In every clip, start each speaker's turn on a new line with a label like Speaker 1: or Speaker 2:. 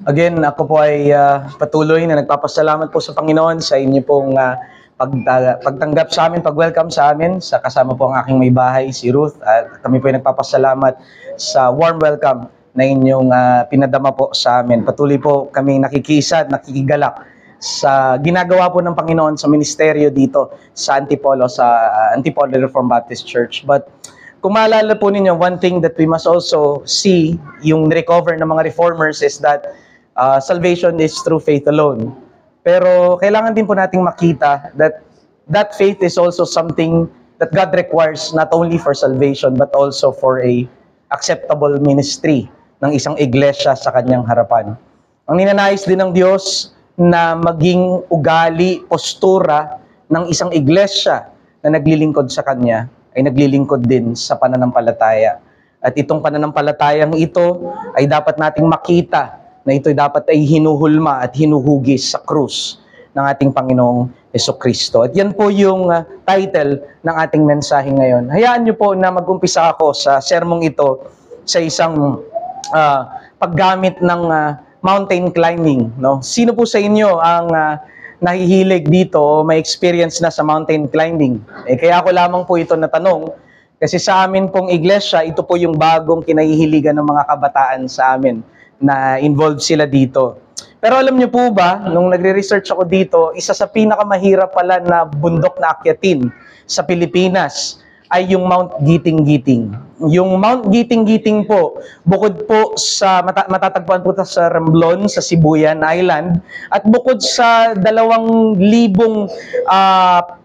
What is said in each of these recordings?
Speaker 1: Again, ako po ay patuloy na nagpapasalamat po sa Panginoon sa inyo pong pagtanggap sa amin, pag-welcome sa amin. Sa kasama po ang aking may bahay, si Ruth. At kami po ay nagpapasalamat sa warm welcome na inyong pinadama po sa amin. Patuloy po kami nakikisa at nakikigalak sa ginagawa po ng Panginoon sa ministeryo dito sa Antipolo Reformed Baptist Church. But kung maalala po ninyo, one thing that we must also see, yung recover ng mga reformers is that salvation is through faith alone. Pero kailangan din po nating makita that that faith is also something that God requires not only for salvation but also for a acceptable ministry ng isang iglesia sa kanyang harapan. Ang ninanais din ng Diyos na maging ugali, postura ng isang iglesia na naglilingkod sa Kanya ay naglilingkod din sa pananampalataya. At itong pananampalatayang ito ay dapat nating makita na ito dapat ay hinuhulma at hinuhugis sa krus ng ating Panginoong Hesukristo. At yan po yung title ng ating mensahe ngayon. Hayaan niyo po na mag-umpisa ako sa sermong ito sa isang paggamit ng mountain climbing. No? Sino po sa inyo ang nahihilig dito o may experience na sa mountain climbing? Kaya ako lamang po ito natanong kasi sa amin pong iglesia, ito po yung bagong kinahihiligan ng mga kabataan sa amin na involved sila dito. Pero alam niyo po ba, nung nagre-research ako dito, isa sa pinakamahirap pala na bundok na akyatin sa Pilipinas ay yung Mount Giting-Giting. Yung Mount Giting-Giting po, bukod po sa matatagpuan po sa Romblon, sa Sibuyan Island, at bukod sa 2,000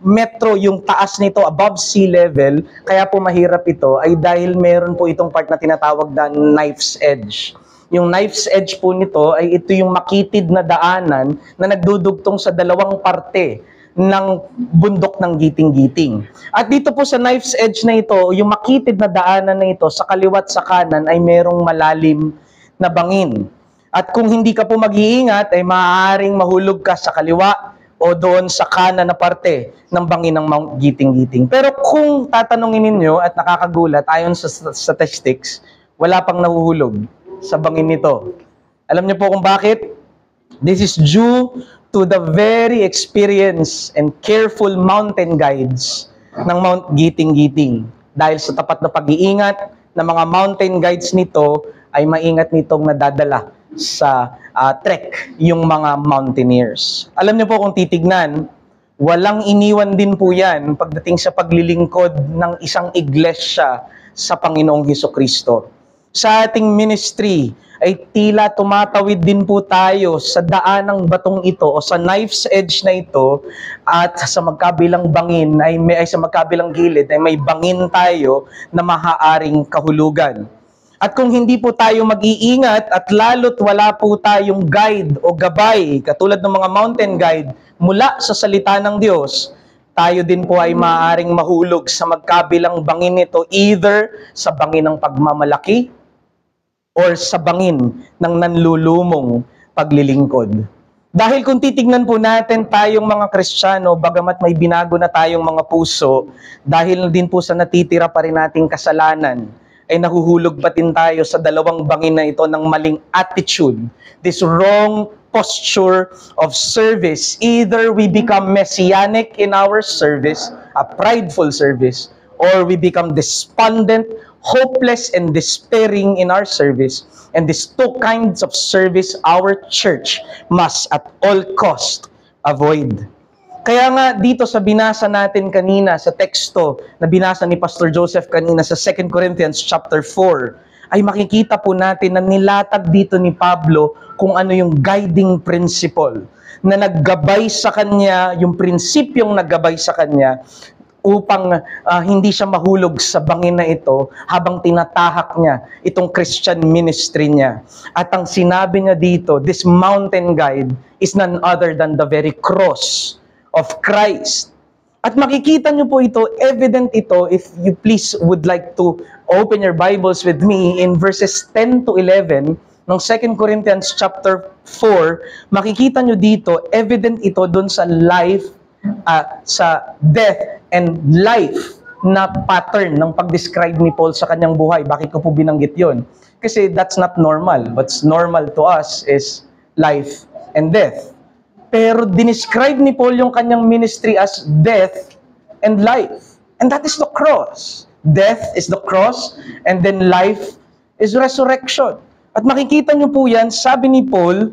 Speaker 1: metro yung taas nito above sea level, kaya po mahirap ito ay dahil meron po itong part na tinatawag na knife's edge. Yung knife's edge po nito ay ito yung makitid na daanan na nagdudugtong sa 2 parte ng bundok ng Giting-Giting. At dito po sa knife's edge na ito, yung makitid na daanan na ito, sa kaliwat sa kanan ay merong malalim na bangin. At kung hindi ka po mag-iingat, ay maaaring mahulog ka sa kaliwa o doon sa kanan na parte ng bangin ng Mount Giting-Giting. Pero kung tatanungin ninyo at nakakagulat, ayon sa statistics, wala pang nahuhulog sa bangin nito. Alam niyo po kung bakit? This is due to the very experienced and careful mountain guides ng Mount Giting-Giting. Dahil sa tapat na pag-iingat ng mga mountain guides nito, ay maingat nitong nadadala sa trek yung mga mountaineers. Alam niyo po kung titignan, walang iniwan din po yan pagdating sa paglilingkod ng isang iglesia sa Panginoong Hesukristo. Sa ating ministry, ay tila tumatawid din po tayo sa daan ng batong ito o sa knife's edge na ito at sa magkabilang bangin ay sa magkabilang gilid ay may bangin tayo na maaaring kahulugan. At kung hindi po tayo mag-iingat at lalo't wala po tayong guide o gabay katulad ng mga mountain guide mula sa salita ng Diyos, tayo din po ay maaaring mahulog sa magkabilang bangin nito, either sa bangin ng pagmamalaki or sa bangin ng nanlulumong paglilingkod. Dahil kung titignan po natin tayong mga Kristiyano, bagamat may binago na tayong mga puso, dahil din po sa natitira pa rin nating kasalanan, ay nahuhulog pa din tayo sa 2 bangin na ito ng maling attitude, this wrong posture of service. Either we become messianic in our service, a prideful service, or we become despondent, hopeless, and despairing in our service. And these two kinds of service our church must at all cost avoid. Kaya nga dito sa binasa natin kanina sa teksto na binasa ni Pastor Joseph kanina sa 2 Corinthians chapter 4, ay makikita po natin na nilatag dito ni Pablo kung ano yung guiding principle na naggabay sa kanya, yung prinsipyong naggabay sa kanya upang hindi siya mahulog sa bangin na ito habang tinatahak niya itong Christian ministry niya. At ang sinabi niya dito, this mountain guide is none other than the very cross of Christ. At makikita niyo po ito, evident ito, if you please would like to open your Bibles with me in verses 10 to 11 ng 2 Corinthians chapter 4, makikita niyo dito, evident ito doon sa life, sa death and life na pattern ng pag-describe ni Paul sa kanyang buhay. Bakit ko po binanggit yon? Kasi that's not normal. What's normal to us is life and death. Pero dinescribe ni Paul yung kanyang ministry as death and life. And that is the cross. Death is the cross, and then life is resurrection. At makikita nyo po yan, sabi ni Paul,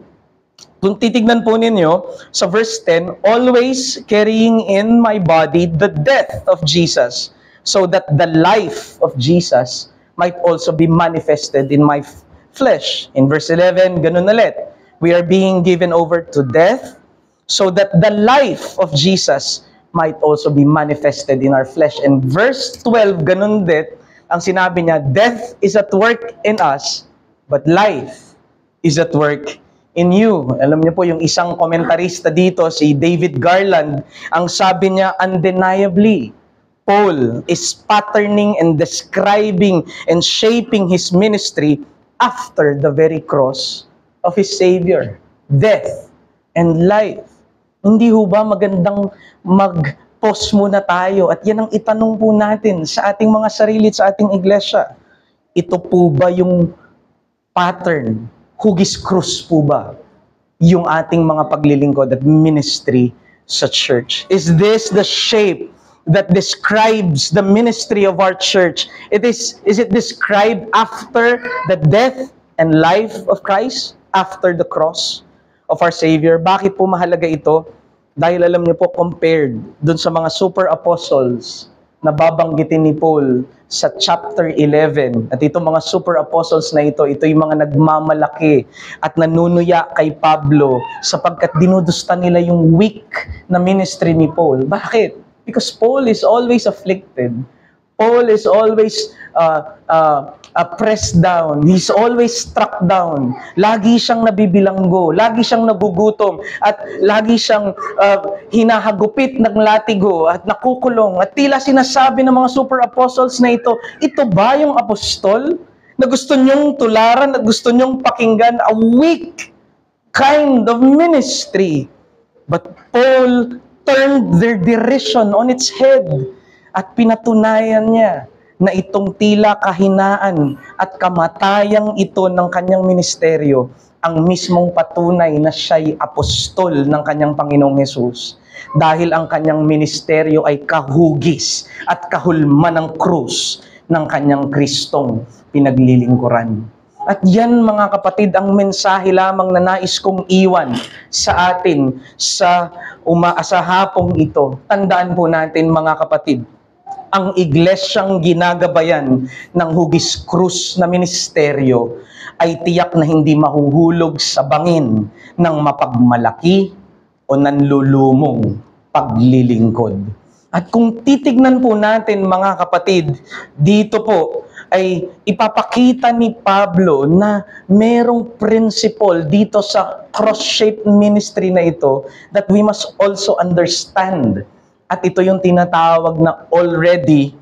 Speaker 1: kung titignan po ninyo sa verse 10, always carrying in my body the death of Jesus, so that the life of Jesus might also be manifested in my flesh. In verse 11, ganun ulit. We are being given over to death, so that the life of Jesus might also be manifested in our flesh. And verse 12, ganun din, ang sinabi niya, death is at work in us, but life is at work in you. Alam niyo po, yung isang komentarista dito, si David Garland, ang sabi niya, undeniably, Paul is patterning and describing and shaping his ministry after the very cross of his Savior. Death and life. Hindi ho ba magandang mag-pause muna tayo at yan ang itanong po natin sa ating mga sarili at sa ating iglesia. Ito po ba yung pattern? Hugis krus po ba yung ating mga paglilingkod at ministry sa church? Is this the shape that describes the ministry of our church? Is it described after the death and life of Christ? After the cross of our Savior? Bakit po mahalaga ito? Dahil alam niyo po, compared dun sa mga super apostles na babanggitin ni Paul sa chapter 11, at itong mga super apostles na ito yung mga nagmamalaki at nanunuya kay Pablo sapagkat dinudusta nila yung weak na ministry ni Paul. Bakit? Because Paul is always afflicted. Paul is always pressed down. He's always struck down. Lagi siyang nabibilanggo. Lagi siyang nagugutom. At lagi siyang hinahagupit ng latigo at nakukulong. At tila sinasabi ng mga super apostles na ito ba yung apostol na gusto nyong tularan at gusto nyong pakinggan? A weak kind of ministry. But Paul turned their derision on its head. At pinatunayan niya na itong tila kahinaan at kamatayang ito ng kanyang ministeryo ang mismong patunay na siya'y apostol ng kanyang Panginoong Hesus. Dahil ang kanyang ministeryo ay kahugis at kahulman ng krus ng kanyang Kristong pinaglilingkuran. At yan mga kapatid, ang mensahe lamang na nais kong iwan sa atin sa hapong ito. Tandaan po natin mga kapatid, ang iglesyang ginagabayan ng hugis krus na ministeryo ay tiyak na hindi mahuhulog sa bangin ng mapagmalaki o nanlulumong paglilingkod. At kung titignan po natin mga kapatid, dito po ay ipapakita ni Pablo na merong principle dito sa cross-shaped ministry na ito that we must also understand. At ito yung tinatawag na already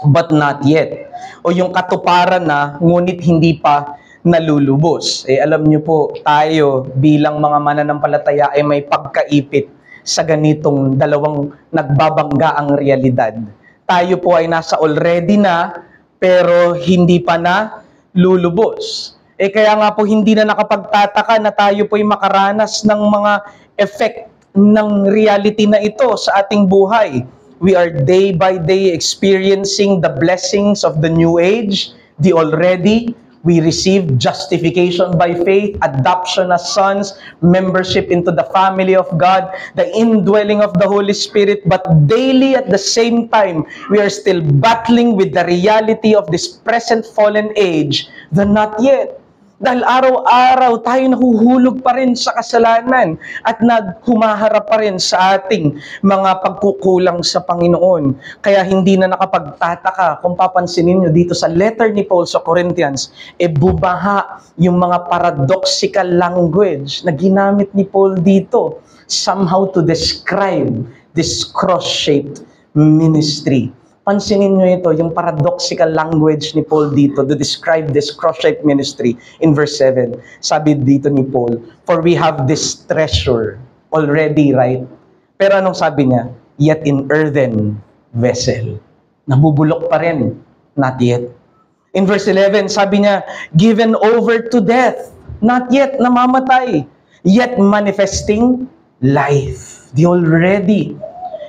Speaker 1: but not yet. O yung katuparan na ngunit hindi pa nalulubos. Alam niyo po, tayo bilang mga mananampalataya ay may pagkaipit sa ganitong dalawang nagbabangga ang realidad. Tayo po ay nasa already na pero hindi pa na lulubos. Kaya nga po hindi na nakapagtataka na tayo po ay makaranas ng mga effect ng reality na ito sa ating buhay. We are day by day experiencing the blessings of the new age, the already. We receive justification by faith, adoption as sons, membership into the family of God, the indwelling of the Holy Spirit. But daily at the same time, we are still battling with the reality of this present fallen age, the not yet. Dahil araw-araw tayo nahuhulog pa rin sa kasalanan at naghumaharap pa rin sa ating mga pagkukulang sa Panginoon. Kaya hindi na nakapagtataka kung papansinin nyo dito sa letter ni Paul sa Corinthians, bumaha yung mga paradoxical language na ginamit ni Paul dito somehow to describe this cross-shaped ministry. Pansinin nyo ito, yung paradoxical language ni Paul dito to describe this cross-shaped ministry in verse 7. Sabi dito ni Paul, for we have this treasure already, right? Pero anong sabi niya? Yet in earthen vessel. Nabubulok pa rin. Not yet. In verse 11, sabi niya, given over to death. Not yet, namamatay. yet manifesting life. The already.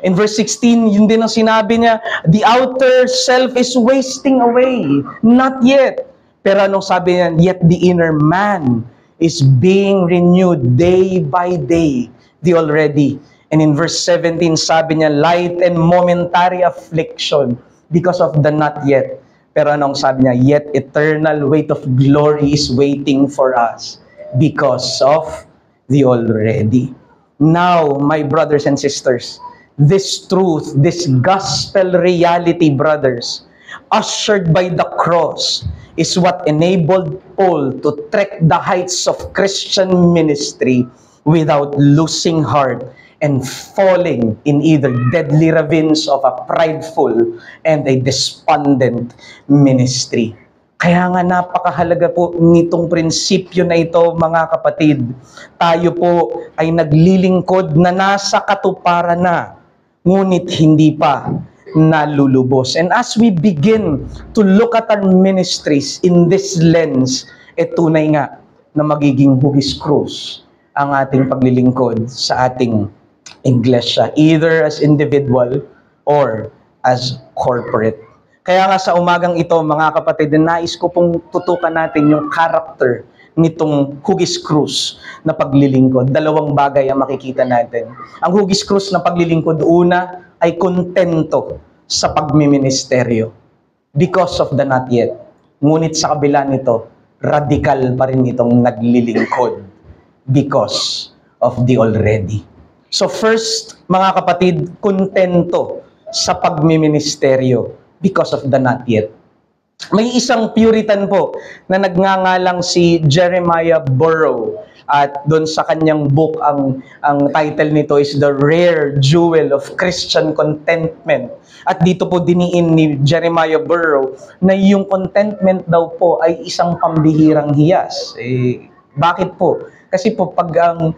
Speaker 1: In verse 16, yun din ang sinabi niya, the outer self is wasting away, not yet. Pero anong sabi niya? Yet the inner man is being renewed day by day, the already. And in verse 17, sabi niya, light and momentary affliction because of the not yet. Pero anong sabi niya? Yet eternal weight of glory is waiting for us because of the already. Now, my brothers and sisters, this truth, this gospel reality, brothers, ushered by the cross, is what enabled Paul to trek the heights of Christian ministry without losing heart and falling in either deadly ravines of a prideful and a despondent ministry. Kaya nga napakahalaga po nitong prinsipyo na ito, mga kapatid. Tayo po ay naglilingkod na nasa katuparan na, ngunit hindi pa nalulubos. And as we begin to look at our ministries in this lens, tunay nga na magiging hugis krus ang ating paglilingkod sa ating iglesia, either as individual or as corporate. Kaya nga sa umagang ito, mga kapatid, nais ko pong tutukan natin yung character nitong hugis krus na paglilingkod. Dalawang bagay ang makikita natin. Ang hugis krus na paglilingkod, una ay kontento sa pagmiministeryo because of the not yet. Ngunit sa kabila nito, radikal pa rin itong naglilingkod because of the already. So first, mga kapatid, kontento sa pagmiministeryo because of the not yet. May isang Puritan po na nagngangalang si Jeremiah Burroughs, at doon sa kanyang book, ang title nito is The Rare Jewel of Christian Contentment. At dito po diniin ni Jeremiah Burroughs na yung contentment daw po ay isang pambihirang hiyas. Bakit po? Kasi po pag ang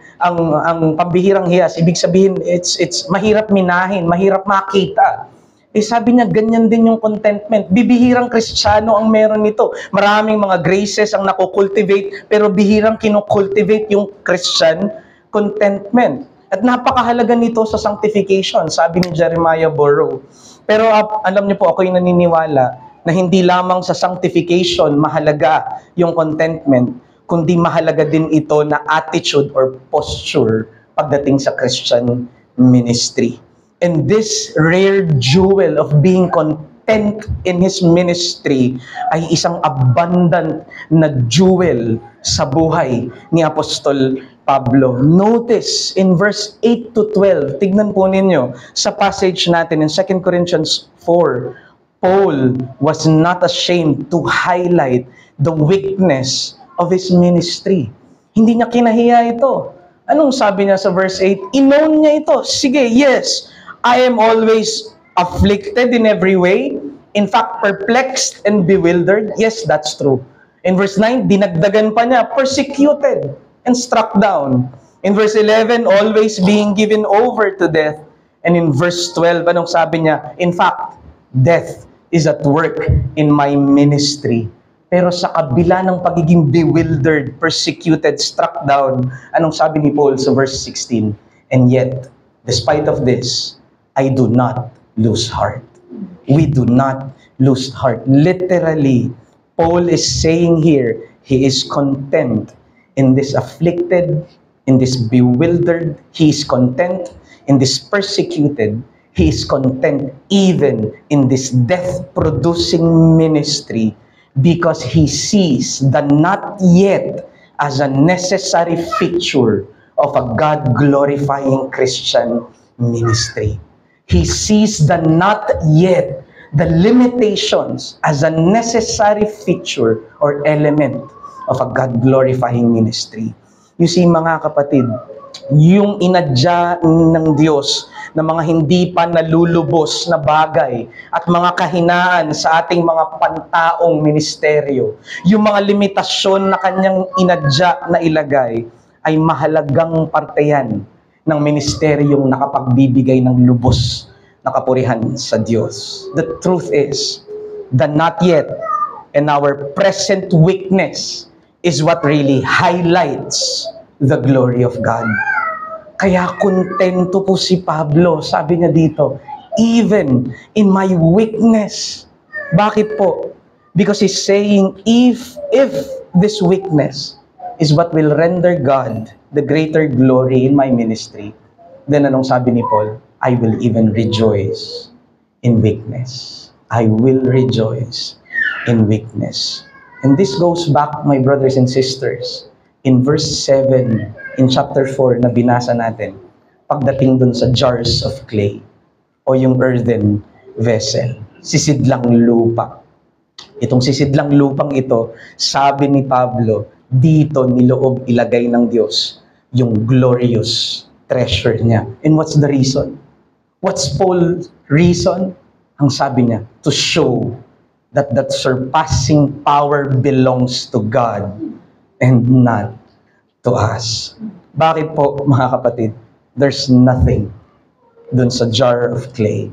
Speaker 1: pambihirang hiyas, ibig sabihin it's mahirap minahin, mahirap makita. Sabi niya, ganyan din yung contentment. Bibihirang Kristiyano ang meron nito. Maraming mga graces ang nakukultivate, pero bihirang kinukultivate yung Christian contentment. At napakahalaga nito sa sanctification, sabi ni Jeremiah Burroughs. Pero alam niyo po, ako'y naniniwala na hindi lamang sa sanctification mahalaga yung contentment, kundi mahalaga din ito na attitude or posture pagdating sa Christian ministry. And this rare jewel of being content in his ministry ay isang abundant na jewel sa buhay ni Apostol Pablo. Notice in verse 8 to 12, tignan po ninyo sa passage natin in 2 Corinthians 4, Paul was not ashamed to highlight the weakness of his ministry. Hindi niya kinahiya ito. Anong sabi niya sa verse 8? Inown niya ito. Sige, yes, I am always afflicted in every way. In fact, perplexed and bewildered. Yes, that's true. In verse 9, dinagdagan pa niya, persecuted and struck down. In verse 11, always being given over to death. And in verse 12, anong sabi niya? In fact, death is at work in my ministry. Pero sa kabila ng pagiging bewildered, persecuted, struck down, anong sabi ni Paul sa verse 16? And yet, despite of this, I do not lose heart. We do not lose heart. Literally, Paul is saying here, he is content in this afflicted, in this bewildered, he is content in this persecuted, he is content even in this death-producing ministry because he sees the not yet as a necessary feature of a God-glorifying Christian ministry. He sees the not yet, the limitations as a necessary feature or element of a God-glorifying ministry. You see, mga kapatid, yung inadya ng Diyos na mga hindi pa nalulubos na bagay at mga kahinaan sa ating mga pantaong ministeryo, yung mga limitasyon na kanyang inadya na ilagay, ay mahalagang parte yan ng ministeryong nakapagbibigay ng lubos na kapurihan sa Diyos. The truth is, the not yet and our present weakness is what really highlights the glory of God. Kaya kontento po si Pablo. Sabi niya dito, even in my weakness. Bakit po? Because he's saying, if this weakness is what will render God the greater glory in my ministry, then anong sabi ni Paul? I will even rejoice in weakness. I will rejoice in weakness. And this goes back, my brothers and sisters, in verse 7, in chapter 4 na binasa natin, pagdating dun sa jars of clay, o yung earthen vessel, sisidlang lupa. Itong sisidlang lupang ito, sabi ni Pablo, dito niloob ilagay ng Diyos yung glorious treasure niya. And what's the reason? What's Paul's reason? Ang sabi niya, to show that surpassing power belongs to God and not to us. Bakit po, mga kapatid? There's nothing dun sa jar of clay.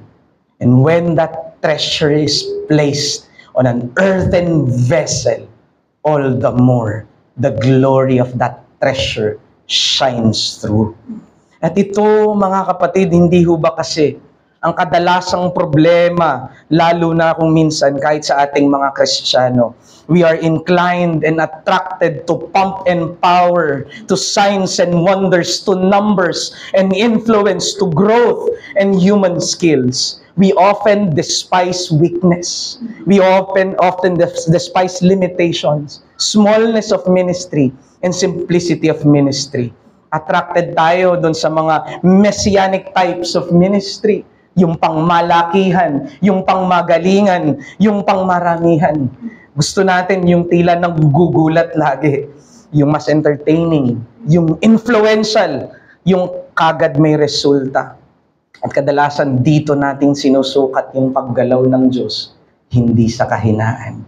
Speaker 1: And when that treasure is placed on an earthen vessel, all the more the glory of that treasure shines through. At ito, mga kapatid, hindi ho ba kasi ang kadalasang problema, lalo na kung minsan kahit sa ating mga Kristiyano, we are inclined and attracted to pomp and power, to signs and wonders, to numbers and influence, to growth and human skills. We often despise weakness. We often despise limitations, smallness of ministry, and simplicity of ministry. Attracted tayo dun sa mga messianic types of ministry. Yung pangmalakihan, yung pangmagalingan, yung pangmaramihan. Gusto natin yung tila naggugulat lagi, yung mas entertaining, yung influential, yung kagad may resulta. At kadalasan dito nating sinusukat yung paggalaw ng Diyos, hindi sa kahinaan.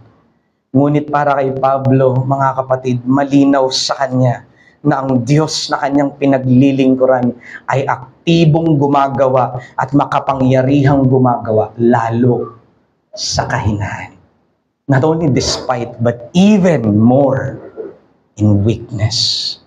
Speaker 1: Ngunit para kay Pablo, mga kapatid, malinaw sa kanya na ang Diyos na kanyang pinaglilingkuran ay aktibong gumagawa at makapangyarihang gumagawa lalo sa kahinaan. Not only despite, but even more in weakness.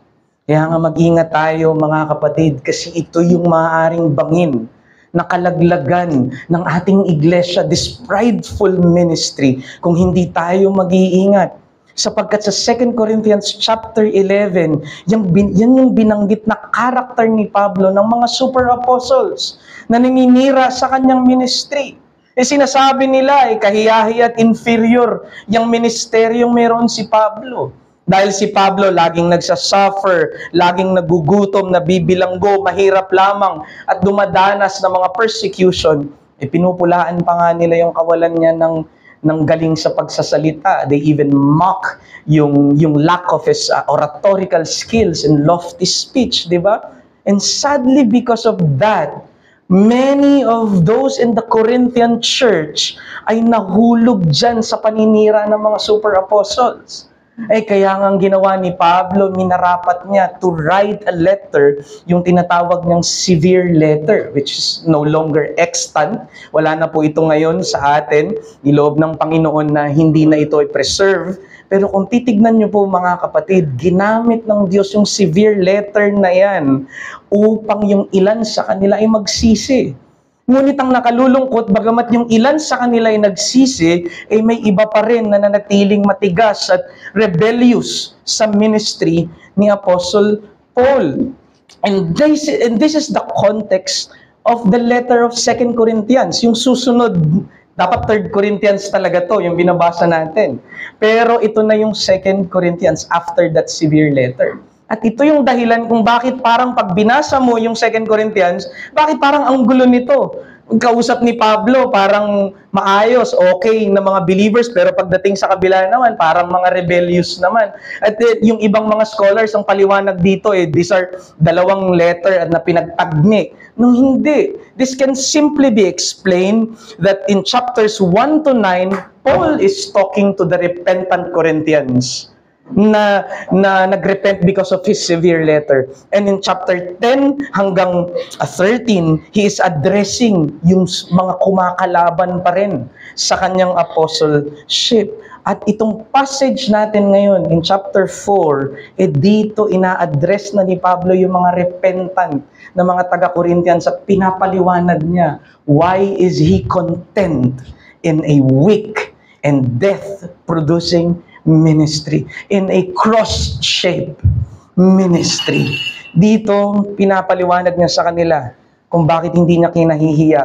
Speaker 1: Kaya nga mag-ingat tayo, mga kapatid, kasi ito yung maaaring bangin na kalaglagan ng ating iglesia, this prideful ministry, kung hindi tayo mag-iingat. Sapagkat sa 2 Corinthians chapter 11, yan yung binanggit na karakter ni Pablo ng mga super apostles na naninira sa kanyang ministry. Sinasabi nila kahiyahi at inferior yung ministeryong meron si Pablo. Dahil si Pablo laging nagsasuffer, laging nagugutom, nabibilanggo, mahirap lamang at dumadanas ng mga persecution. Pinupulaan pa nga nila yung kawalan niya ng galing sa pagsasalita. They even mock yung lack of his oratorical skills and lofty speech, di ba? And sadly, because of that, many of those in the Corinthian church ay nahulog dyan sa paninira ng mga super apostles. Kaya nga ang ginawa ni Pablo, minarapat niya to write a letter, yung tinatawag niyang severe letter, which is no longer extant. Wala na po ito ngayon sa atin, iloob ng Panginoon na hindi na ito ay preserve. Pero kung titignan niyo po, mga kapatid, ginamit ng Diyos yung severe letter na yan upang yung ilan sa kanila ay magsisi. Ngunit ang nakalulungkot, bagamat yung ilan sa kanila ay nagsisi, may iba pa rin na nanatiling matigas at rebellious sa ministry ni Apostle Paul. And this is the context of the letter of 2 Corinthians. Yung susunod, dapat 3 Corinthians talaga to, yung binabasa natin. Pero ito na yung 2 Corinthians after that severe letter. At ito yung dahilan kung bakit parang pag binasa mo yung 2 Corinthians, bakit parang ang gulo nito. Kausap ni Pablo, parang maayos, okay na mga believers, pero pagdating sa kabila naman, parang mga rebellious naman. At yung ibang mga scholars, ang paliwanag dito, these are dalawang letter na pinagtagni. No, hindi. This can simply be explained that in chapters 1 to 9, Paul is talking to the repentant Corinthians na nagrepent because of his severe letter. And in chapter 10 hanggang 13, he is addressing yung mga kumakalaban pa rin sa kanyang apostleship. At itong passage natin ngayon in chapter 4, dito ina-address na ni Pablo yung mga repentant na mga taga-Corinthians at pinapaliwanag niya, why is he content in a weak and death-producing ministry, in a cross-shaped ministry. Dito, pinapaliwanag niya sa kanila kung bakit hindi niya kinahihiya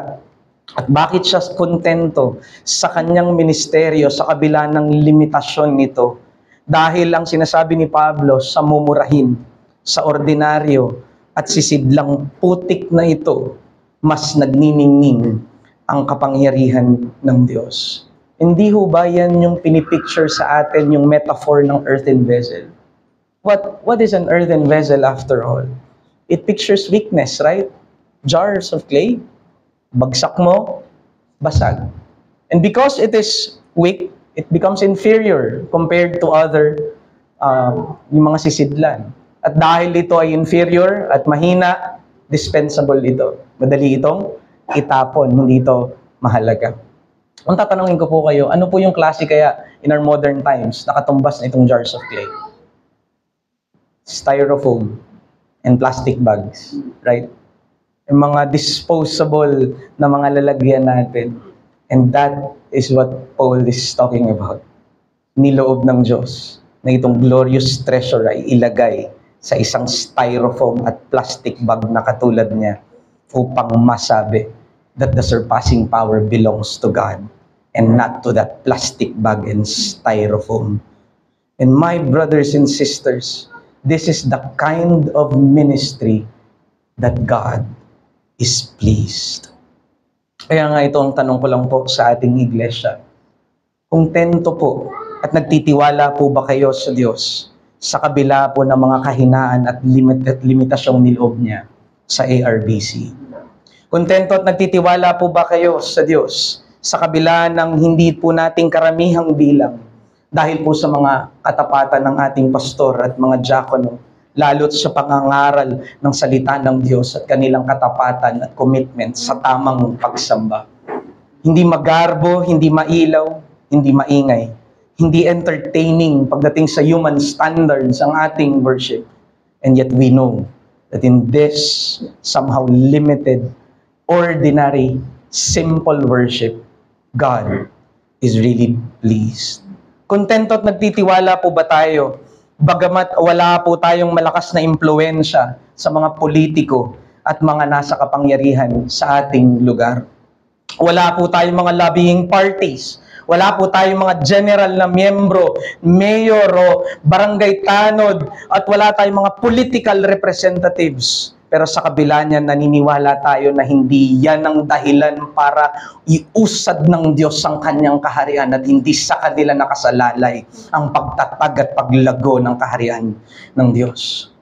Speaker 1: at bakit siya kontento sa kanyang ministeryo sa kabila ng limitasyon nito. Dahil ang sinasabi ni Pablo sa mumurahin, sa ordinaryo at sisidlang putik na ito, mas nagniningning ang kapangyarihan ng Diyos. Hindi ho ba yan yung pinipicture sa atin, yung metaphor ng earthen vessel? What is an earthen vessel after all? It pictures weakness, right? Jars of clay. Bagsak mo, basag. And because it is weak, it becomes inferior compared to other yung mga sisidlan. At dahil ito ay inferior at mahina, dispensable ito. Madali itong itapon, hindi ito mahalaga. Ang tatanungin ko po kayo, ano po yung klase kaya in our modern times nakatumbas na itong jars of clay? Styrofoam and plastic bags, right? Yung mga disposable na mga lalagyan natin. And that is what Paul is talking about. Niloob ng Diyos na itong glorious treasure ay ilagay sa isang styrofoam at plastic bag na katulad niya upang masabi that the surpassing power belongs to God and not to that plastic bag and styrofoam. And my brothers and sisters, this is the kind of ministry that God is pleased. Kaya nga ito ang tanong ko lang po sa ating iglesia. Kung tento po at nagtitiwala po ba kayo sa Diyos sa kabila po ng mga kahinaan at limitasyong niloob niya sa ARBC? Kontento at nagtitiwala po ba kayo sa Diyos sa kabila ng hindi po nating karamihang bilang dahil po sa mga katapatan ng ating pastor at mga diakono, lalo't sa pangangaral ng salita ng Diyos at kanilang katapatan at commitment sa tamang pagsamba. Hindi magarbo, hindi mailaw, hindi maingay, hindi entertaining pagdating sa human standards ang ating worship. And yet we know that in this somehow limited, ordinary, simple worship, God is really pleased. Kontento at nagtitiwala po ba tayo bagamat wala po tayong malakas na impluwensya sa mga politiko at mga nasa kapangyarihan sa ating lugar? Wala po tayong mga lobbying parties. Wala po tayong mga general na miyembro, mayor o barangay tanod, at wala tayong mga political representatives. Pero sa kabila niyan, naniniwala tayo na hindi yan ang dahilan para iusad ng Diyos ang kanyang kaharian at hindi sa kanila nakasalalay ang pagtatag at paglago ng kaharian ng Diyos.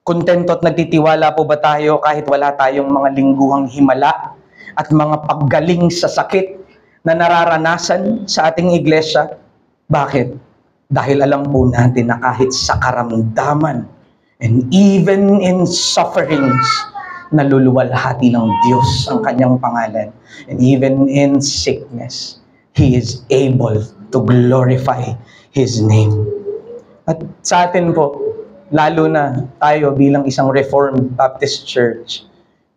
Speaker 1: Kontento at nagtitiwala po ba tayo kahit wala tayong mga lingguhang himala at mga paggaling sa sakit na nararanasan sa ating iglesia? Bakit? Dahil alam po natin na kahit sa karamdaman and even in sufferings, naluluwalhati ng Diyos ang kanyang pangalan. And even in sickness, He is able to glorify His name. At sa atin po, lalo na tayo bilang isang Reformed Baptist Church,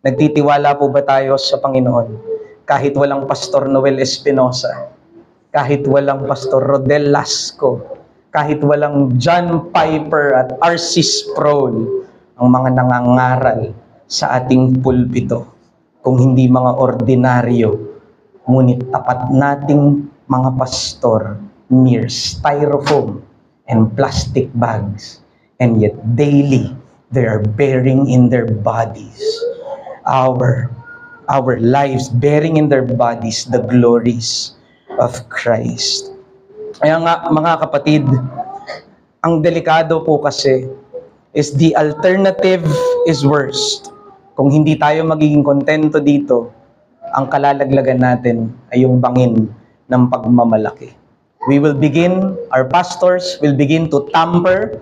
Speaker 1: nagtitiwala po ba tayo sa Panginoon? Kahit walang Pastor Noel Espinosa, kahit walang Pastor Rodel Lasco, kahit walang John Piper at R.C. Sproul, ang mga nangangaral sa ating pulpito, kung hindi mga ordinaryo, ngunit tapat nating mga pastor, mere styrofoam and plastic bags, and yet daily they are bearing in their bodies our lives, bearing in their bodies the glories of Christ. Kaya nga, mga kapatid, ang delikado po kasi is the alternative is worst. Kung hindi tayo magiging kontento dito, ang kalalaglagan natin ay yung bangin ng pagmamalaki. Our pastors will begin to tamper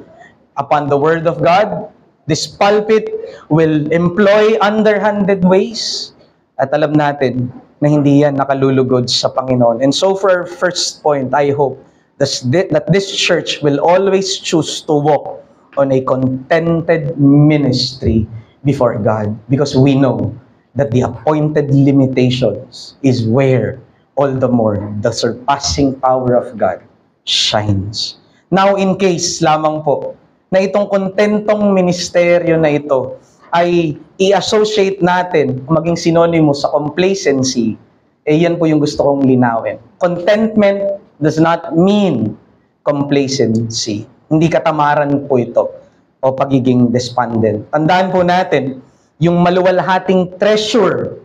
Speaker 1: upon the Word of God. This pulpit will employ underhanded ways. At alam natin na hindi yan nakalulugod sa Panginoon. And so for our first point, I hope that this church will always choose to walk on a contented ministry before God, because we know that the appointed limitations is where all the more the surpassing power of God shines. Now, in case lamang po na itong kontentong ministeryo na ito ay i-associate natin, maging synonymous sa complacency, yan po yung gusto kong linawin. Contentment does not mean complacency. Hindi katamaran po ito o pagiging despondent. Tandaan po natin, yung maluwalhating treasure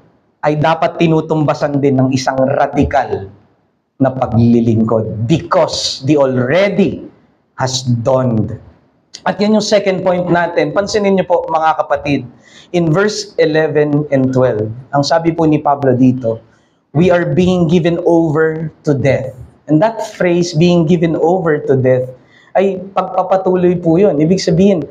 Speaker 1: ay dapat tinutumbasan din ng isang radikal na paglilingkod because the already has dawned. At yan yung second point natin. Pansinin niyo po mga kapatid, in verse 11 and 12, ang sabi po ni Pablo dito, we are being given over to death. And that phrase, being given over to death, ay pagpapatuloy po yun. Ibig sabihin,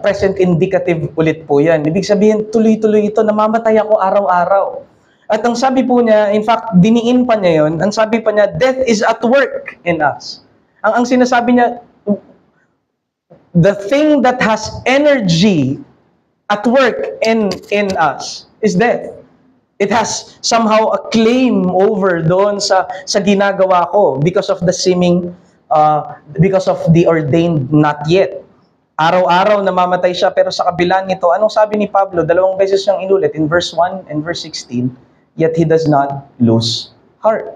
Speaker 1: present indicative ulit po yan. Ibig sabihin, tuloy-tuloy ito, namamatay ako araw-araw. At ang sabi po niya, in fact, diniin pa niya yun, ang sabi pa niya, death is at work in us. Ang sinasabi niya, the thing that has energy at work in us is death. It has somehow a claim over doon sa ginagawa ko because of the seeming, because of the ordained not yet. Araw-araw namamatay siya, pero sa kabila nito, anong sabi ni Pablo? 2 beses siyang inulit in verse 1 and verse 16, yet he does not lose heart.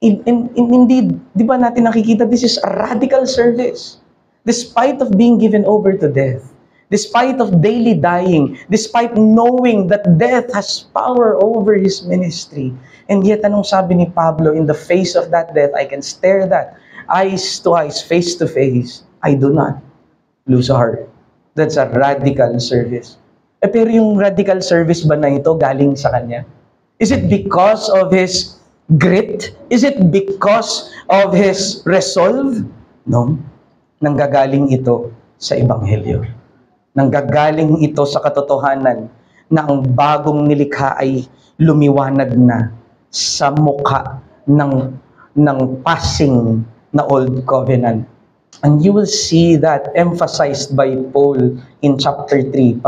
Speaker 1: Indeed, di ba natin nakikita, this is a radical service. Despite of being given over to death, despite of daily dying, despite knowing that death has power over his ministry, and yet anong sabi ni Pablo, in the face of that death, I can stare that, eyes to eyes, face to face, I do not lose heart. That's a radical service. Pero yung radical service ba na ito galing sa kanya? Is it because of his grit? Is it because of his resolve? No. Nanggagaling ito sa Ebanghelyo. Nanggagaling ito sa katotohanan na ang bagong nilikha ay lumiwanag na sa mukha ng passing na Old Covenant. And you will see that emphasized by Paul in chapter 3.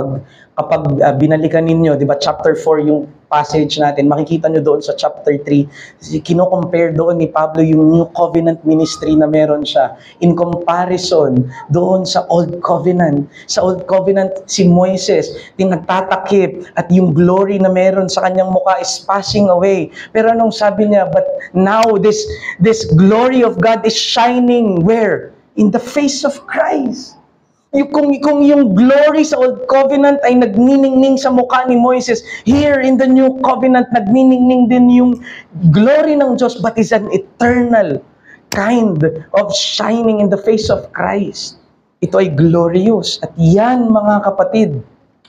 Speaker 1: Kapag binalikan ninyo, di ba, chapter 4 yung passage natin, makikita nyo doon sa chapter 3, kino-compare doon ni Pablo yung New Covenant ministry na meron siya in comparison doon sa Old Covenant. Sa Old Covenant, si Moises, yung nagtatakip at yung glory na meron sa kanyang mukha is passing away. Pero anong sabi niya? But now, this glory of God is shining where? In the face of Christ. Kung yung glory sa Old Covenant ay nagniningning sa mukha ni Moises, here in the New Covenant, nagniningning din yung glory ng Diyos, but is an eternal kind of shining in the face of Christ. Ito ay glorious. At yan, mga kapatid,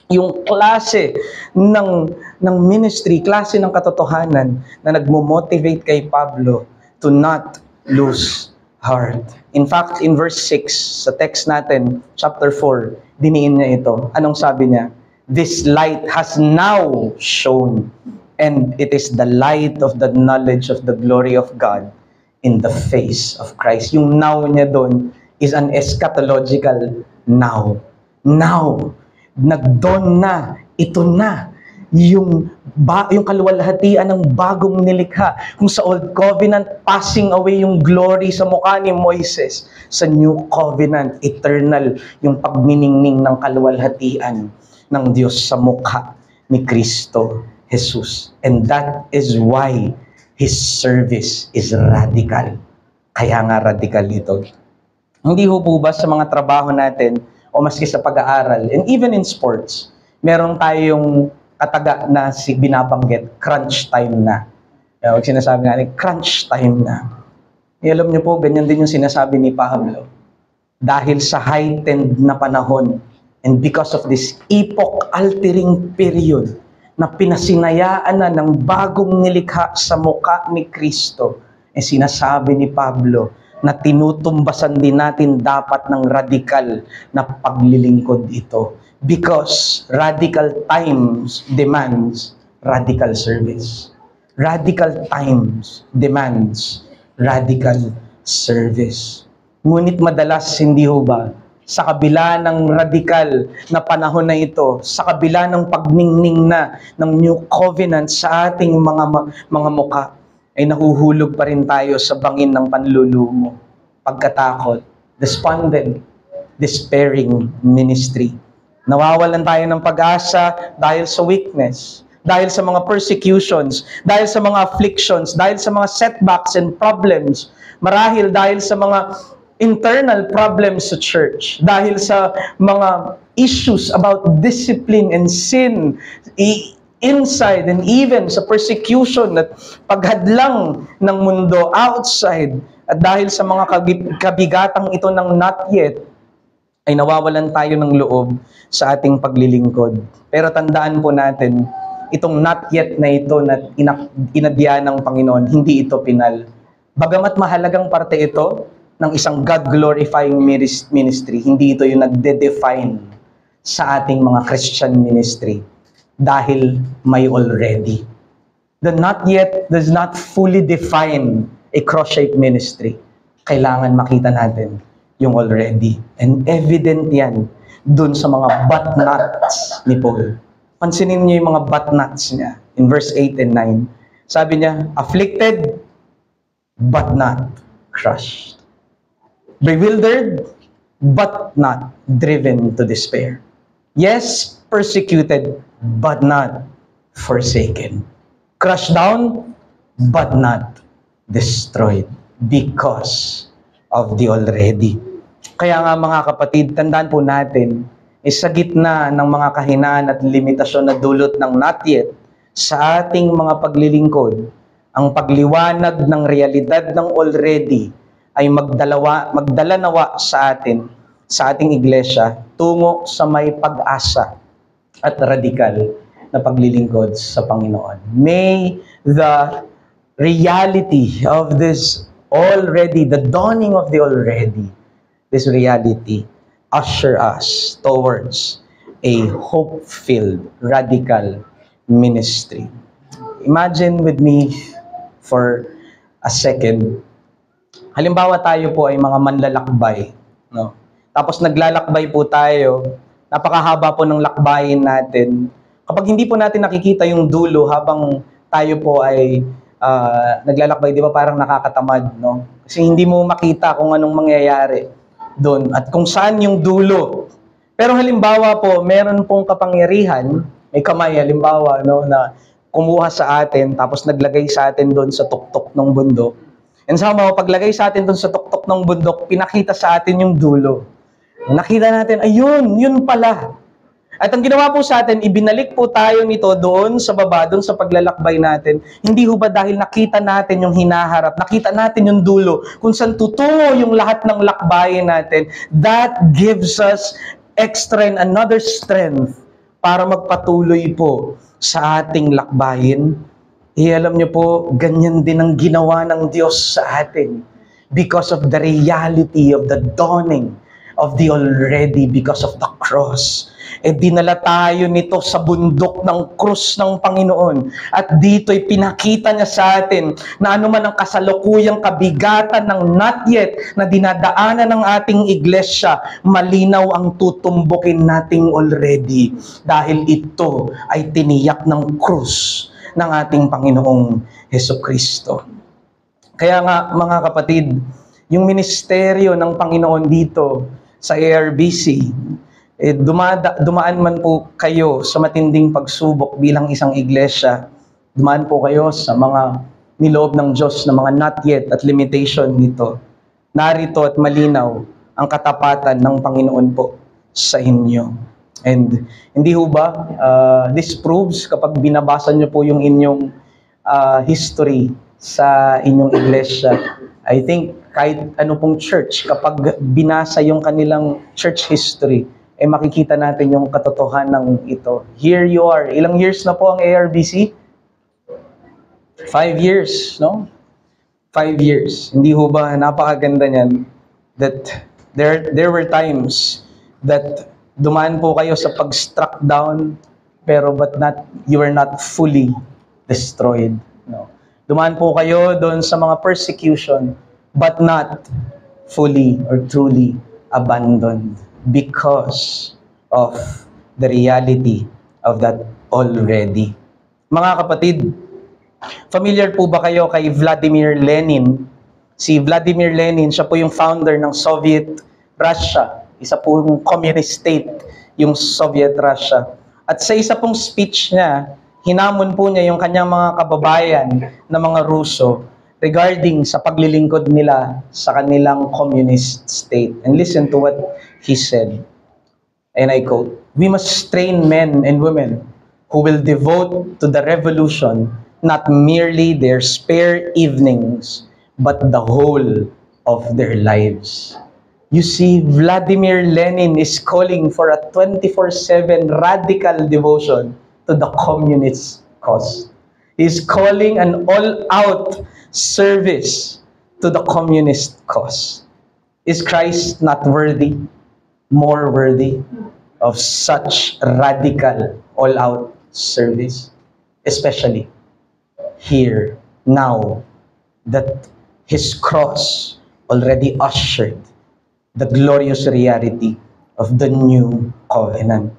Speaker 1: yung klase ng ministry, klase ng katotohanan na nagmo-motivate kay Pablo to not lose heart. In fact, in verse 6, sa text natin, chapter 4, diniin niya ito. Anong sabi niya? This light has now shone, and it is the light of the knowledge of the glory of God in the face of Christ. Yung now niya doon is an eschatological now. Now, nagdawn na, ito na, yung kaluwalhatian ng bagong nilikha. Kung sa Old Covenant, passing away yung glory sa mukha ni Moises. Sa New Covenant, eternal yung pagniningning ng kaluwalhatian ng Diyos sa mukha ni Kristo Jesus. And that is why His service is radical. Kaya nga radical ito. Hindi ho po ba sa mga trabaho natin o maski sa pag-aaral, and even in sports, meron tayong kataga na binabanggit, crunch time na. Huwag sinasabi natin, crunch time na. Alam niyo po, ganyan din yung sinasabi ni Pablo. Dahil sa heightened na panahon, and because of this epoch-altering period, na pinasinayaan na ng bagong nilikha sa mukha ni Kristo, sinasabi ni Pablo na tinutumbasan din natin dapat ng radikal na paglilingkod ito. Because radical times demands radical service. Radical times demands radical service. Ngunit madalas, hindi ho ba, sa kabila ng radikal na panahon na ito, sa kabila ng pagningning na ng New Covenant sa ating mga mukha, ay nahuhulog pa rin tayo sa bangin ng panlulumo, pagkatakot, despondent, despairing ministry. Nawawalan tayo ng pag-asa dahil sa weakness, dahil sa mga persecutions, dahil sa mga afflictions, dahil sa mga setbacks and problems, marahil dahil sa mga internal problems sa church, dahil sa mga issues about discipline and sin, inside and even sa persecution at paghadlang ng mundo outside, at dahil sa mga kabigatang ito ng not yet, ay nawawalan tayo ng loob sa ating paglilingkod. Pero tandaan po natin, itong not yet na ito na inadya ng Panginoon, hindi ito pinal. Bagamat mahalagang parte ito ng isang God-glorifying ministry, hindi ito yung nagde-define sa ating mga Christian ministry dahil may already. The not yet does not fully define a cross-shaped ministry. Kailangan makita natin yung already. And evident yan dun sa mga but nots ni Paul. Pansinin niyo yung mga but nots niya in verse 8 and 9. Sabi niya, afflicted but not crushed. Bewildered but not driven to despair. Yes, persecuted but not forsaken. Crushed down but not destroyed because of the already. Kaya nga mga kapatid, tandaan po natin, sa gitna ng mga kahinaan at limitasyon na dulot ng not yet, sa ating mga paglilingkod, ang pagliwanag ng realidad ng already ay magdala nawa sa atin, sa ating iglesia, tungo sa may pag-asa at radikal na paglilingkod sa Panginoon. May the reality of this already, the dawning of the already, this reality, usher us towards a hope-filled, radical ministry. Imagine with me for a second, halimbawa tayo po ay mga manlalakbay, no? Tapos naglalakbay po tayo, napakahaba po ng lakbayin natin. Kapag hindi po natin nakikita yung dulo habang tayo po ay naglalakbay, di ba parang nakakatamad, no? Kasi hindi mo makita kung anong mangyayari doon at kung saan yung dulo. Pero halimbawa po, meron pong kapangyarihan, may kamay halimbawa, no, na kumuha sa atin tapos naglagay sa atin doon sa tuktok ng bundok. And somehow, paglagay sa atin doon sa tuktok ng bundok, pinakita sa atin yung dulo. Nakita natin, ayun, yun pala. At ang ginawa po sa atin, ibinalik po tayo nito doon sa baba, doon sa paglalakbay natin. Hindi ho ba dahil nakita natin yung hinaharap, nakita natin yung dulo, kung saan tutungo yung lahat ng lakbayin natin, that gives us extra and another strength para magpatuloy po sa ating lakbayin. Alam niyo po, ganyan din ang ginawa ng Diyos sa atin because of the reality of the dawning of the already, because of the cross. Dinala tayo nito sa bundok ng krus ng Panginoon. At dito'y pinakita niya sa atin na anuman ang kasalukuyang kabigatan ng not yet na dinadaanan ng ating iglesia, malinaw ang tutumbukin nating already. Dahil ito ay tiniyak ng krus ng ating Panginoong Hesukristo. Kaya nga mga kapatid, yung ministeryo ng Panginoon dito sa ARBC, dumaan man po kayo sa matinding pagsubok bilang isang iglesia, dumaan po kayo sa mga niloob ng Diyos na mga not yet at limitation nito. Narito at malinaw ang katapatan ng Panginoon po sa inyo. And hindi ho ba, this proves kapag binabasa nyo po yung inyong history sa inyong iglesia, I think kahit ano pong church, kapag binasa yung kanilang church history, makikita natin yung katotohanan ng ito. Here you are. Ilang years na po ang ARBC? 5 years, no? 5 years. Hindi ho ba napakaganda niyan that there were times that dumaan po kayo sa pag-struck down, pero you were not fully destroyed, no? Dumaan po kayo doon sa mga persecution, but not fully or truly abandoned because of the reality of that already. Mga kapatid, familiar po ba kayo kay Vladimir Lenin? Si Vladimir Lenin, siya po yung founder ng Soviet Russia. Isa po yung communist state, yung Soviet Russia. At sa isa pong speech niya, hinamon po niya yung kanyang mga kababayan na mga Ruso regarding sa paglilingkod nila sa kanilang communist state. And listen to what he said. And I quote, "We must train men and women who will devote to the revolution not merely their spare evenings, but the whole of their lives." You see, Vladimir Lenin is calling for a 24/7 radical devotion to the communist cause. He's calling an all-out service to the communist cause. Is Christ not worthy, more worthy of such radical, all-out service? Especially here, now, that His cross already ushered the glorious reality of the new covenant.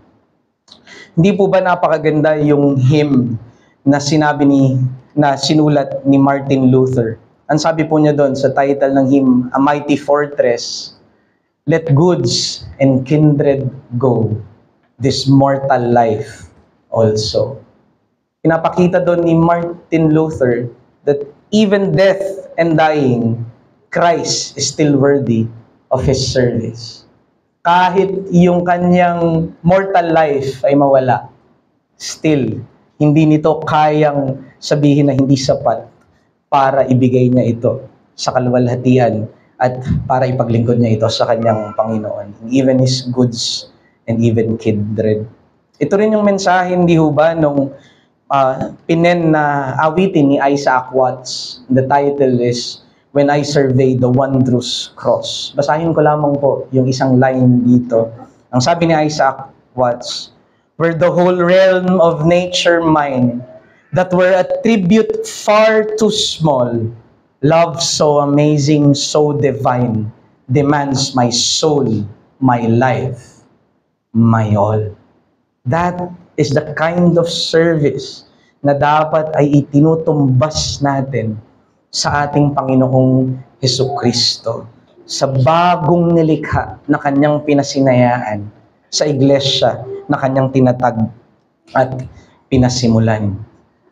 Speaker 1: Hindi po ba napakaganda yung hymn na sinulat ni Martin Luther? Ang sabi po niya doon sa title ng hymn, "A Mighty Fortress, let goods and kindred go, this mortal life also." Pinapakita doon ni Martin Luther that even death and dying, Christ is still worthy of His service. Kahit yung kanyang mortal life ay mawala, still, hindi nito kayang sabihin na hindi sapat para ibigay niya ito sa kaluwalhatian at para ipaglingkod niya ito sa kanyang Panginoon. Even His goods and even kindred. Ito rin yung mensahe, hindi ho ba, nung pinen na awitin ni Isaac Watts. The title is "When I Survey the Wondrous Cross." Basahin ko lamang po yung isang line dito. Ang sabi ni Isaac Watts, "Were the whole realm of nature mine, that were a tribute far too small, love so amazing, so divine, demands my soul, my life, my all." That is the kind of service na dapat ay itinutumbas natin sa ating Panginoong Hesukristo, sa bagong nilikha na kanyang pinasinayaan, sa iglesia na kanyang tinatag at pinasimulan.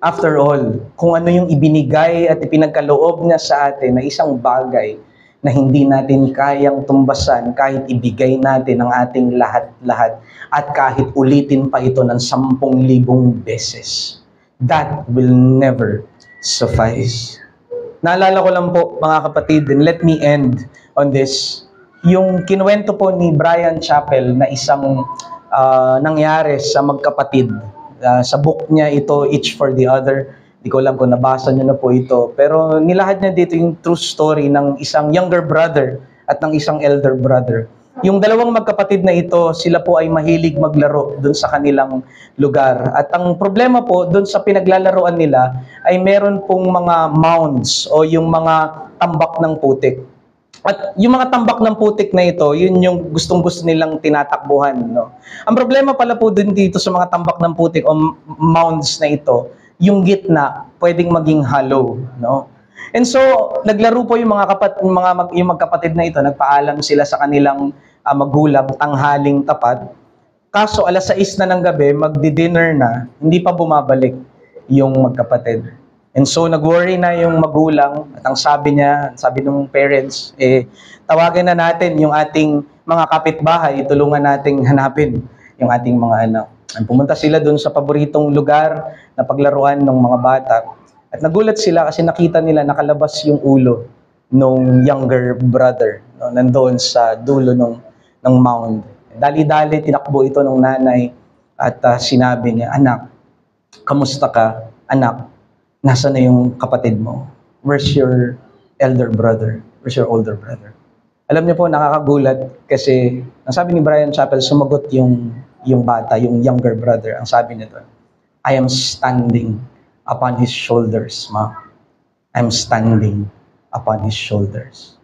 Speaker 1: After all, kung ano yung ibinigay at ipinagkaloob niya sa atin na isang bagay na hindi natin kayang tumbasan kahit ibigay natin ang ating lahat-lahat at kahit ulitin pa ito ng 10,000 beses, that will never suffice. Naalala ko lang po, mga kapatid, and let me end on this, yung kinuwento po ni Bryan Chapell na isang nangyari sa magkapatid. Sa book niya ito, Each for the Other. Hindi ko alam kung nabasa niyo na po ito. Pero nilahad niya dito yung true story ng isang younger brother at ng isang elder brother. Yung dalawang magkapatid na ito, sila po ay mahilig maglaro doon sa kanilang lugar. At ang problema po, doon sa pinaglalaroan nila, ay meron pong mga mounds o yung mga tambak ng putik. At yung mga tambak ng putik na ito, yun yung gustong-gusto nilang tinatakbuhan. No? Ang problema pala po din dito sa mga tambak ng putik o mounds na ito, yung gitna pwedeng maging hollow. No? And so, naglaro po yung yung magkapatid na ito, nagpaalam sila sa kanilang magulang, tanghaling tapat. Kaso, 6:00 na ng gabi, magdi-dinner na, hindi pa bumabalik yung magkapatid. And so, nag-worry na yung magulang at ang sabi ng parents, tawagan na natin yung ating mga kapitbahay, tulungan nating hanapin yung ating mga anak. At pumunta sila doon sa paboritong lugar na paglaruan ng mga bata. At nagulat sila kasi nakita nila nakalabas yung ulo ng younger brother, no, nandoon sa dulo ng mound. Dali-dali tinakbo ito ng nanay at sinabi niya, "Anak, kamusta ka? Anak, nasaan na yung kapatid mo? Where's your elder brother? Where's your older brother?" Alam niyo po, nakakagulat kasi ang sabi ni Bryan Chapell, sumagot yung bata, yung younger brother. Ang sabi niya doon, "I am standing upon his shoulders, ma. I'm standing upon his shoulders.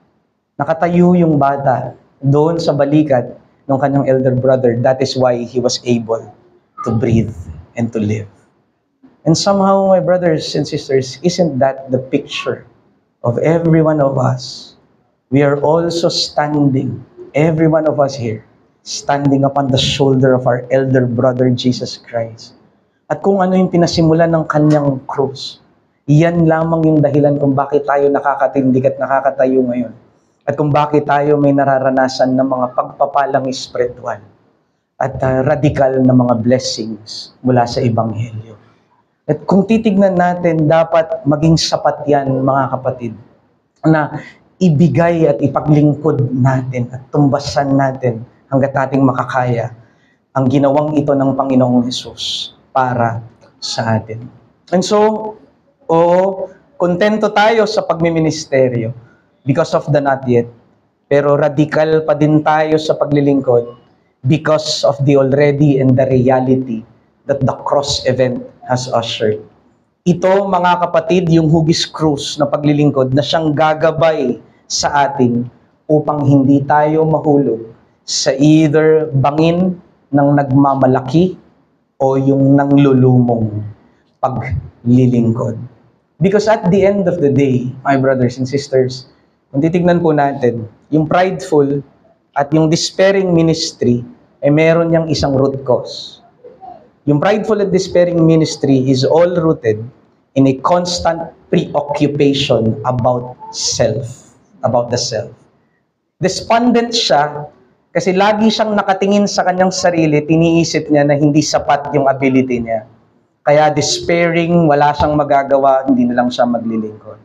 Speaker 1: Nakatayo yung bata doon sa balikat ng kanyang elder brother. That is why he was able to breathe and to live. And somehow, my brothers and sisters, isn't that the picture of every one of us? We are also standing, every one of us here, standing upon the shoulder of our elder brother, Jesus Christ. At kung ano yung pinasimulan ng kanyang krus, iyan lamang yung dahilan kung bakit tayo nakakatindig at nakakatayo ngayon. At kung bakit tayo may nararanasan ng mga pagpapalang espiritual at radikal na mga blessings mula sa Ebanghelyo. At kung titignan natin, dapat maging sapat yan, mga kapatid, na ibigay at ipaglingkod natin at tumbasan natin hanggat ating makakaya ang ginawang ito ng Panginoong Hesus para sa atin. And so, kontento tayo sa pagmiministeryo because of the not yet, pero radikal pa din tayo sa paglilingkod because of the already and the reality that the cross event has ushered. Ito, mga kapatid, yung hugis krus na paglilingkod na siyang gagabay sa atin upang hindi tayo mahulog sa either bangin ng nagmamalaki o yung nanglulumong paglilingkod. Because at the end of the day, my brothers and sisters, kung titignan po natin, yung prideful at yung despairing ministry ay meron niyang isang root cause. Yung prideful and despairing ministry is all rooted in a constant preoccupation about self, about the self. Despondent siya kasi lagi siyang nakatingin sa kanyang sarili, tiniisip niya na hindi sapat yung ability niya. Kaya despairing, wala siyang magagawa, hindi na lang siya maglilingkod.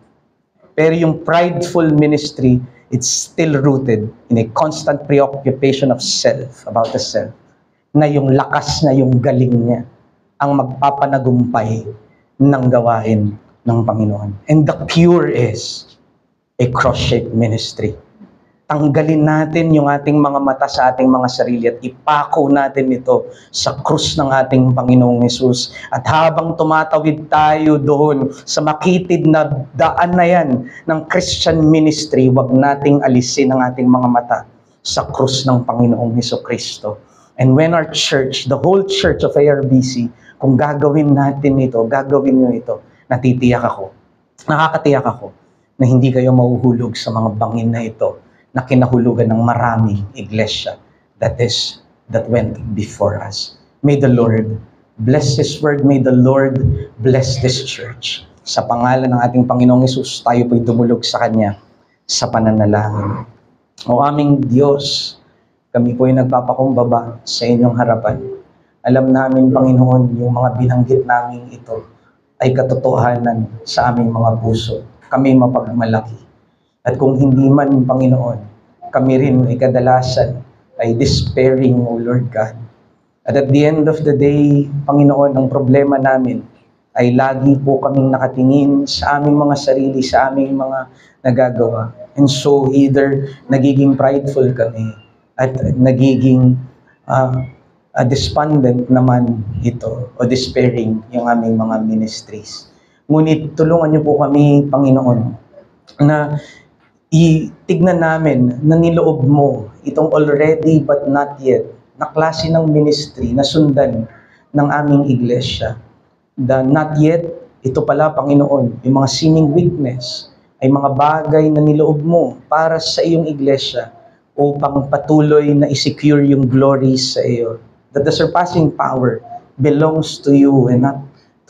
Speaker 1: Pero yung prideful ministry, it's still rooted in a constant preoccupation of self, about the self, na yung lakas na yung galing niya ang magpapanagumpay ng gawain ng Panginoon. And the cure is a cross-shaped ministry. Tanggalin natin yung ating mga mata sa ating mga sarili at ipako natin ito sa krus ng ating Panginoong Hesus. At habang tumatawid tayo doon sa makitid na daan na yan ng Christian ministry, wag nating alisin ang ating mga mata sa krus ng Panginoong Hesukristo. And when our church, the whole church of ARBC, kung gagawin natin ito, gagawin nyo ito, nakakatiyak ako na hindi kayo mahuhulog sa mga bangin na ito na kinahulugan ng maraming iglesia that went before us. May the Lord bless His word. May the Lord bless this church. Sa pangalan ng ating Panginoong Hesus, tayo po'y dumulog sa Kanya sa pananalangin. O aming Diyos, kami po'y nagpapakumbaba sa inyong harapan. Alam namin, Panginoon, yung mga binanggit namin ito ay katotohanan sa aming mga puso. Kami mapagmalaki. At kung hindi man, Panginoon, kami rin ay kadalasan ay despairing, O Lord God. At at the end of the day, Panginoon, ang problema namin ay lagi po kaming nakatingin sa aming mga sarili, sa aming mga nagagawa. And so either nagiging prideful kami at nagiging despondent naman ito o despairing yung aming mga ministries. Ngunit tulungan niyo po kami, Panginoon, na itignan namin na niloob mo itong already but not yet na klase ng ministry na sundan ng aming iglesia. The not yet, ito pala, Panginoon, yung mga seeming weakness ay mga bagay na niloob mo para sa iyong iglesia upang patuloy na i-secure yung glory sa iyo. That the surpassing power belongs to you and not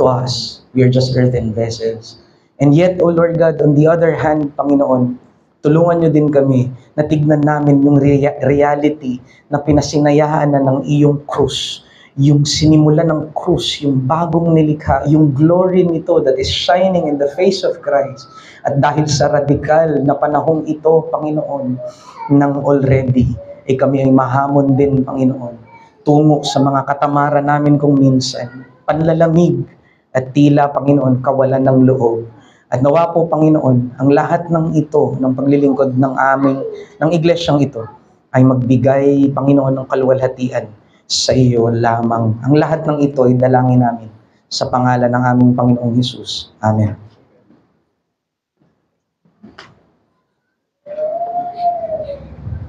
Speaker 1: to us. We are just earthen vessels. And yet, O Lord God, on the other hand, Panginoon, tulungan niyo din kami na tignan namin yung reality na pinasinayaan na ng iyong krus. Yung sinimula ng krus, yung bagong nilikha, yung glory nito that is shining in the face of Christ. At dahil sa radikal na panahong ito, Panginoon, nang already, kami ay mahamon din, Panginoon, tungo sa mga katamaran namin kung minsan, panlalamig at tila, Panginoon, kawalan ng loob. At nawa po, Panginoon, ang lahat ng ito, ng paglilingkod ng iglesyang ito, ay magbigay, Panginoon, ng kaluwalhatian sa iyo lamang. Ang lahat ng ito ay dalangin namin sa pangalan ng aming Panginoong Hesus. Amen.